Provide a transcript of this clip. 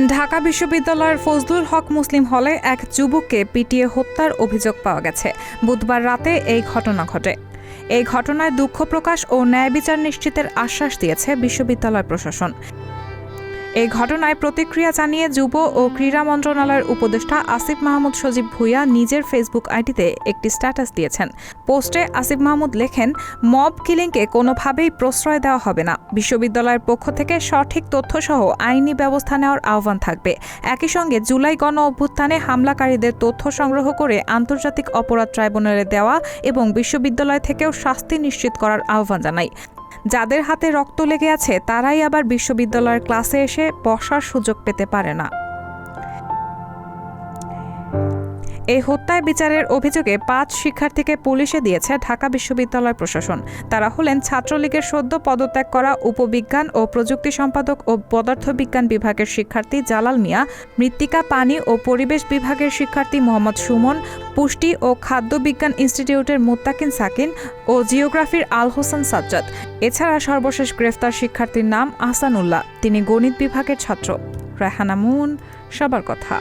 ঢাকা বিশ্ববিদ্যালয়ের ফজলুল হক মুসলিম হলে এক যুবককে পিটিয়ে হত্যার অভিযোগ পাওয়া গেছে। বুধবার রাতে এই ঘটনা ঘটে। এই ঘটনায় দুঃখ প্রকাশ ও ন্যায় বিচার নিশ্চিতের আশ্বাস দিয়েছে বিশ্ববিদ্যালয় প্রশাসন। এই ঘটনায় প্রতিক্রিয়া জানিয়ে যুব ও ক্রীড়া মন্ত্রণালয়ের উপদেষ্টা আসিফ মাহমুদ সজীব ভুঁইয়া নিজের ফেসবুক আইডিতে একটি স্ট্যাটাস দিয়েছেন। পোস্টে আসিফ মাহমুদ লেখেন, মব কিলিংকে কোনোভাবেই প্রশ্রয় দেওয়া হবে না। বিশ্ববিদ্যালয়ের পক্ষ থেকে সঠিক তথ্যসহ আইনি ব্যবস্থা নেওয়ার আহ্বান থাকবে। একই সঙ্গে জুলাই গণ অভ্যুত্থানে হামলাকারীদের তথ্য সংগ্রহ করে আন্তর্জাতিক অপরাধ ট্রাইব্যুনালে দেওয়া এবং বিশ্ববিদ্যালয় থেকেও শাস্তি নিশ্চিত করার আহ্বান জানাই। যাদের হাতে রক্ত লেগে আছে তারাই আবার বিশ্ববিদ্যালয়ের ক্লাসে এসে বসার সুযোগ পেতে পারে না। এই হত্যায় বিচারের অভিযোগে 5 শিক্ষার্থীকে পুলিশে দিয়েছে ঢাকা বিশ্ববিদ্যালয় প্রশাসন। তারা হলেন ছাত্রলীগের সদ্য পদত্যাগ করা উপবিজ্ঞান ও প্রযুক্তি সম্পাদক ও পদার্থবিজ্ঞান বিভাগের শিক্ষার্থী জালাল মিয়া, মৃত্তিকা পানি ও পরিবেশ বিভাগের শিক্ষার্থী মোহাম্মদ সুমন, পুষ্টি ও খাদ্য বিজ্ঞান ইনস্টিটিউটের মুত্তাকিন সাকিন ও জিওগ্রাফির আল হোসেন সাজ্জাদ। এছাড়া সর্বশেষ গ্রেফতার শিক্ষার্থীর নাম আহসানুল্লাহ, তিনি গণিত বিভাগের ছাত্র। রায়হানা মুন, সবার কথা।